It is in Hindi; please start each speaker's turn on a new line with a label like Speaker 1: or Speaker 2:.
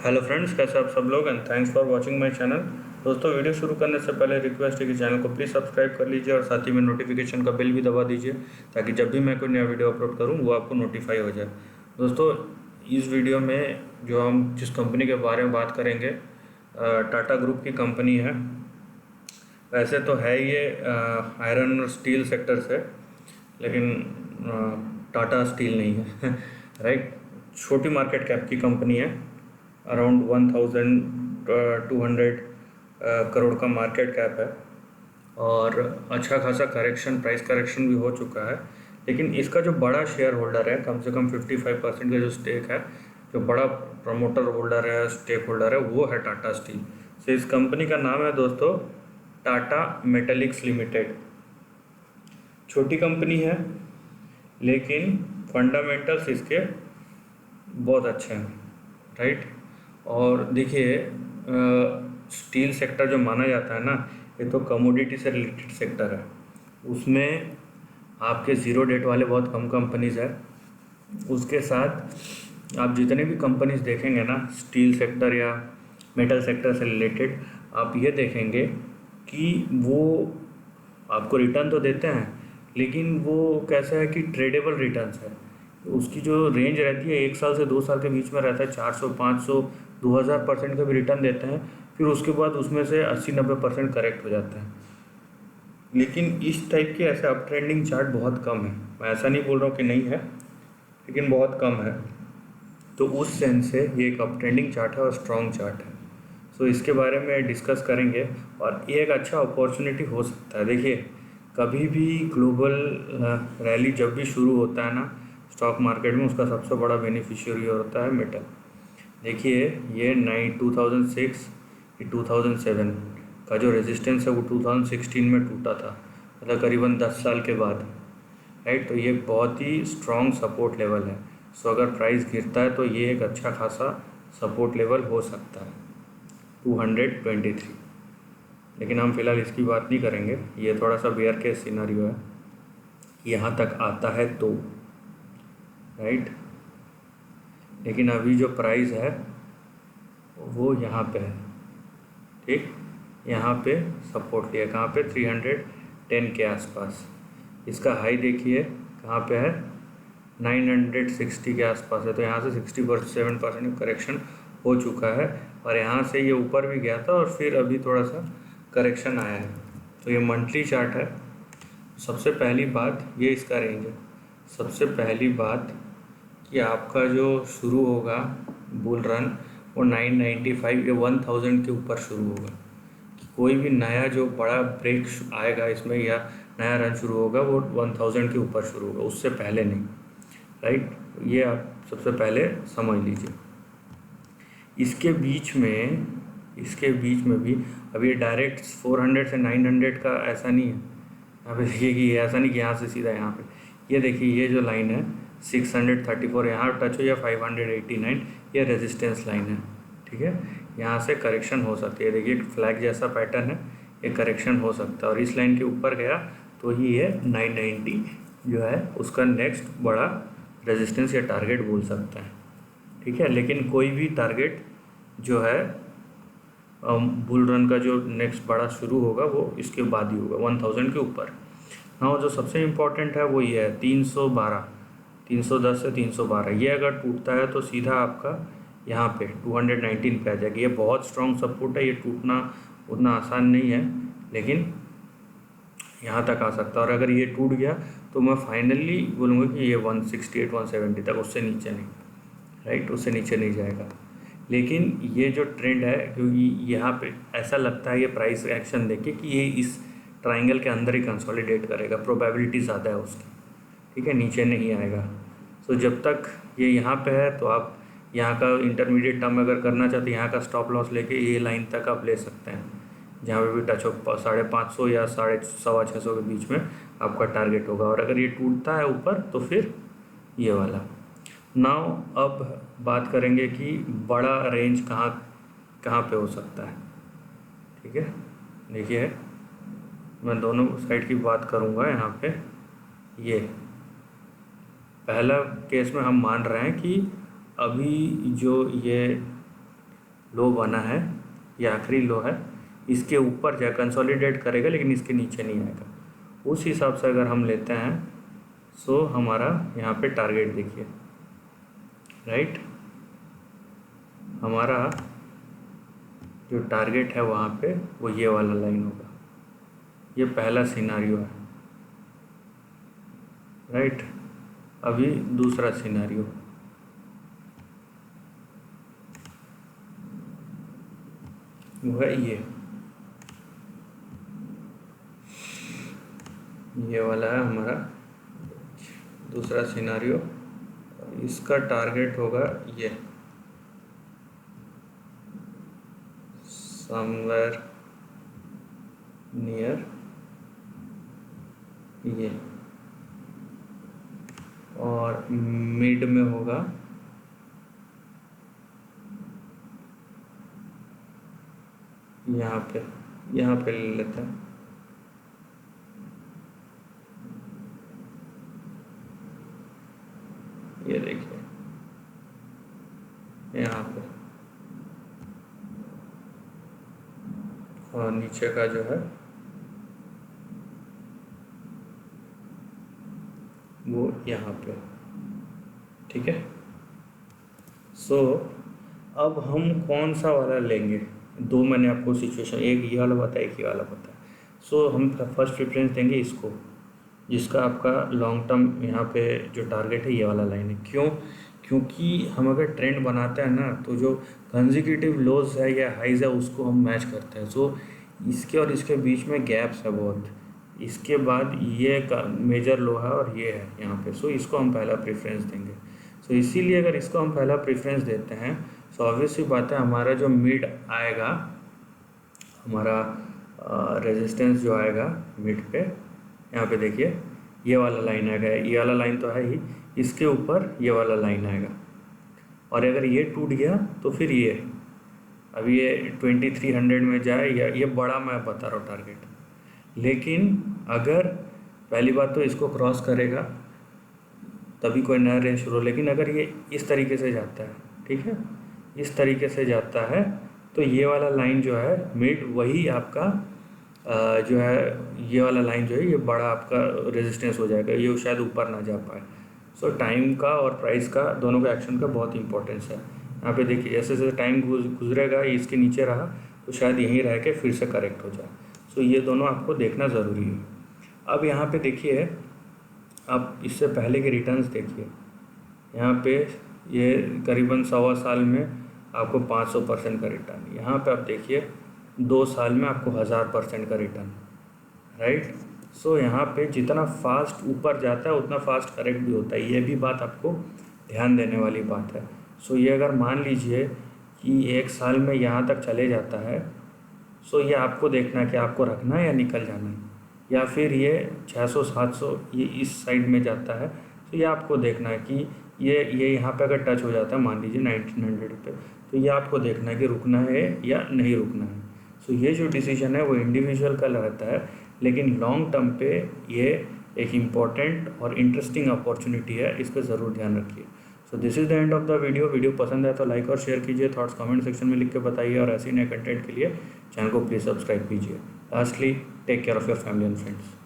Speaker 1: हेलो फ्रेंड्स, कैसे आप सब लोग and thanks for watching my channel. दोस्तों, वीडियो शुरू करने से पहले रिक्वेस्ट है कि चैनल को प्लीज़ सब्सक्राइब कर लीजिए और साथ ही में नोटिफिकेशन का बेल भी दबा दीजिए ताकि जब भी मैं कोई नया वीडियो अपलोड करूं वो आपको नोटिफाई हो जाए। दोस्तों, इस वीडियो में जो हम जिस कंपनी के बारे में बात करेंगे, टाटा ग्रुप की कंपनी है। वैसे तो है ये आयरन और स्टील सेक्टर से, लेकिन टाटा स्टील नहीं है राइट। छोटी मार्केट कैप की कंपनी है, अराउंड 1200 करोड़ का मार्केट कैप है और अच्छा खासा करेक्शन, प्राइस करेक्शन भी हो चुका है। लेकिन इसका जो बड़ा शेयर होल्डर है, कम से कम 55% का जो स्टेक है, जो बड़ा प्रमोटर होल्डर है, स्टेक होल्डर है, वो है टाटा स्टील। तो इस कंपनी का नाम है दोस्तों टाटा मेटलिक्स लिमिटेड। छोटी कंपनी है लेकिन फंडामेंटल्स इसके बहुत अच्छे हैं, राइट। और देखिए, स्टील सेक्टर जो माना जाता है ना, ये तो कमोडिटी से रिलेटेड सेक्टर है। उसमें आपके ज़ीरो डेट वाले बहुत कम कंपनीज़ है। उसके साथ आप जितने भी कंपनीज़ देखेंगे ना स्टील सेक्टर या मेटल सेक्टर से रिलेटेड, आप ये देखेंगे कि वो आपको रिटर्न तो देते हैं, लेकिन वो कैसा है कि ट्रेडेबल रिटर्न्स है। उसकी जो रेंज रहती है 1 साल से 2 साल के बीच में रहता है। 400, 500, 2000% का भी रिटर्न देते हैं। फिर उसके बाद उसमें से 80-90% करेक्ट हो जाता है। लेकिन इस टाइप के ऐसे अप ट्रेंडिंग चार्ट बहुत कम है। मैं ऐसा नहीं बोल रहा हूँ कि नहीं है, लेकिन बहुत कम है। तो उस सेंस से ये एक अप ट्रेंडिंग चार्ट है और स्ट्रॉन्ग चार्ट है। सो इसके बारे में डिस्कस करेंगे और ये एक अच्छा अपॉर्चुनिटी हो सकता है। देखिए, कभी भी ग्लोबल रैली जब भी शुरू होता है ना स्टॉक मार्केट में, उसका सबसे बड़ा बेनिफिशियरी होता है मेटल। देखिए, ये 2006 2007 का जो रेजिस्टेंस है वो 2016 में टूटा था, मतलब करीबन 10 साल के बाद, राइट। तो ये बहुत ही स्ट्रॉन्ग सपोर्ट लेवल है। सो अगर प्राइस गिरता है तो ये एक अच्छा खासा सपोर्ट लेवल हो सकता है 223। लेकिन हम फिलहाल इसकी बात नहीं करेंगे, ये थोड़ा सा बेयर केस सिनेरियो है। यहाँ तक आता है तो, राइट। लेकिन अभी जो प्राइस है वो यहाँ पे है, ठीक। यहाँ पे सपोर्ट लिया कहाँ पे, 310 के आसपास। इसका हाई देखिए कहाँ पे है, 960 के आसपास है। तो यहाँ से 67% करेक्शन हो चुका है और यहाँ से ये ऊपर भी गया था और फिर अभी थोड़ा सा करेक्शन आया है। तो ये मंथली चार्ट है। सबसे पहली बात ये इसका रेंज है। सबसे पहली बात कि आपका जो शुरू होगा बुल रन वो 995 या 1000 के ऊपर शुरू होगा। कि कोई भी नया जो बड़ा ब्रेक आएगा इसमें या नया रन शुरू होगा वो 1000 के ऊपर शुरू होगा, उससे पहले नहीं, राइट। ये आप सबसे पहले समझ लीजिए। इसके बीच में भी अभी डायरेक्ट 400 से 900 का ऐसा नहीं है। यहाँ पे देखिए कि ऐसा नहीं कि यहाँ से सीधा यहाँ पे, ये देखिए ये जो लाइन है 634 यहाँ टच हो या 589, ये रेजिस्टेंस लाइन है, ठीक है। यहाँ से करेक्शन हो सकती है। देखिए फ्लैग जैसा पैटर्न है, ये करेक्शन हो सकता है और इस लाइन के ऊपर गया तो ही ये 990 जो है उसका नेक्स्ट बड़ा रेजिस्टेंस या टारगेट बोल सकते हैं, ठीक है। लेकिन कोई भी टारगेट जो है बुल रन का जो नेक्स्ट बड़ा शुरू होगा वो इसके बाद ही होगा 1000 के ऊपर। हाँ, जो सबसे इम्पोर्टेंट है वो ये है 312, 310 से 312। ये अगर टूटता है तो सीधा आपका यहाँ पे 219 पे आ जाएगी। ये बहुत स्ट्रॉन्ग सपोर्ट है, ये टूटना उतना आसान नहीं है, लेकिन यहाँ तक आ सकता है। और अगर ये टूट गया तो मैं फाइनली बोलूँगा कि ये 168 170 तक, उससे नीचे नहीं, राइट, उससे नीचे नहीं जाएगा। लेकिन ये जो ट्रेंड है, क्योंकि यहाँ पे ऐसा लगता है ये प्राइस एक्शन देखे कि ये इस ट्राइंगल के अंदर ही कंसोलिडेट करेगा, प्रोबेबिलिटी ज़्यादा है उसकी, ठीक है, नीचे नहीं आएगा। तो जब तक ये यहाँ पे है तो आप यहाँ का इंटरमीडिएट टर्म अगर करना चाहते हैं, यहाँ का स्टॉप लॉस लेके ये लाइन तक आप ले सकते हैं, जहाँ पे भी टच हो 550 या 650 के बीच में आपका टारगेट होगा। और अगर ये टूटता है ऊपर तो फिर ये वाला। नाउ अब बात करेंगे कि बड़ा रेंज कहाँ कहाँ पे हो सकता है, ठीक है। देखिए, मैं दोनों साइड की बात करूँगा। यहाँ पे ये पहला केस में हम मान रहे हैं कि अभी जो ये लो बना है, ये आखिरी लो है, इसके ऊपर जाए कंसोलिडेट करेगा लेकिन इसके नीचे नहीं आएगा। उस हिसाब से अगर हम लेते हैं सो हमारा यहाँ पे टारगेट देखिए, राइट, हमारा जो टारगेट है वहाँ पे वो ये वाला लाइन होगा। ये पहला सिनारियो है, राइट। अभी दूसरा सिनारियो, वो है ये वाला है हमारा दूसरा सिनारियो। इसका टारगेट होगा ये समवेयर नियर ये, और मिड में होगा यहाँ पे ले लेते हैं, ये देखिए यहाँ पे, और नीचे का जो है वो यहाँ पे, ठीक है। सो अब हम कौन सा वाला लेंगे, दो मैंने आपको सिचुएशन, एक ये वाला बताया, एक ये वाला बताया। सो हम फर्स्ट प्रेफरेंस देंगे इसको, जिसका आपका लॉन्ग टर्म यहाँ पे जो टारगेट है ये वाला लाइन है। क्यों? क्योंकि हम अगर ट्रेंड बनाते हैं ना तो जो कंसेक्यूटिव लोज है या हाइज है उसको हम मैच करते हैं। सो इसके और इसके बीच में गैप्स है बहुत, इसके बाद ये का मेजर लो है और ये है यहाँ पे। सो इसको हम पहला प्रेफरेंस देंगे। सो इसीलिए अगर इसको हम पहला प्रेफरेंस देते हैं सो ऑब्वियस सी बात है हमारा जो मिड आएगा, हमारा रेजिस्टेंस जो आएगा मिड पे, यहाँ पे देखिए ये वाला लाइन आएगा, ये वाला लाइन तो है ही, इसके ऊपर ये वाला लाइन आएगा। और अगर ये टूट गया तो फिर ये अभी ये 2300 में जाए, या ये बड़ा मैं बता रहा हूँ टारगेट। लेकिन अगर पहली बात तो इसको क्रॉस करेगा तभी कोई नया रेंज शुरू हो, लेकिन अगर ये इस तरीके से जाता है, ठीक है, इस तरीके से जाता है तो ये वाला लाइन जो है मिड वही आपका जो है ये वाला लाइन जो है ये बड़ा आपका रेजिस्टेंस हो जाएगा, ये शायद ऊपर ना जा पाए। सो टाइम का और प्राइस का दोनों का एक्शन का बहुत इंपॉर्टेंस है। यहाँ पे देखिए जैसे जैसे टाइम गुजरेगा ये इसके नीचे रहा तो शायद यहीं रह के फिर से करेक्ट हो जाए। सो ये दोनों आपको देखना ज़रूरी है। अब यहाँ पे देखिए, आप इससे पहले के रिटर्न्स देखिए, यहाँ पे ये करीबन 1.25 साल में आपको 500% का रिटर्न, यहाँ पे आप देखिए 2 साल में आपको 1000% का रिटर्न, राइट। सो यहाँ पे जितना फास्ट ऊपर जाता है उतना फास्ट करेक्ट भी होता है, ये भी बात आपको ध्यान देने वाली बात है। सो ये अगर मान लीजिए कि 1 साल में यहाँ तक चले जाता है, सो ये आपको देखना है कि आपको रखना है या निकल जाना है, या फिर ये 600-700 ये इस साइड में जाता है, तो ये आपको देखना है कि ये यहाँ पे अगर टच हो जाता है मान लीजिए 1900 पे, तो ये आपको देखना है कि रुकना है या नहीं रुकना है। सो ये जो डिसीजन है वो इंडिविजुअल का रहता है, लेकिन लॉन्ग टर्म पे ये एक इम्पॉर्टेंट और इंटरेस्टिंग अपॉर्चुनिटी है, इस पर ज़रूर ध्यान रखिए। So this is the end of the video पसंद है तो लाइक और शेयर कीजिए, थॉट्स कमेंट सेक्शन में लिख के बताइए, और ऐसे नए कंटेंट के लिए चैनल को प्लीज़ सब्सक्राइब कीजिए। Lastly, take care of your family and friends.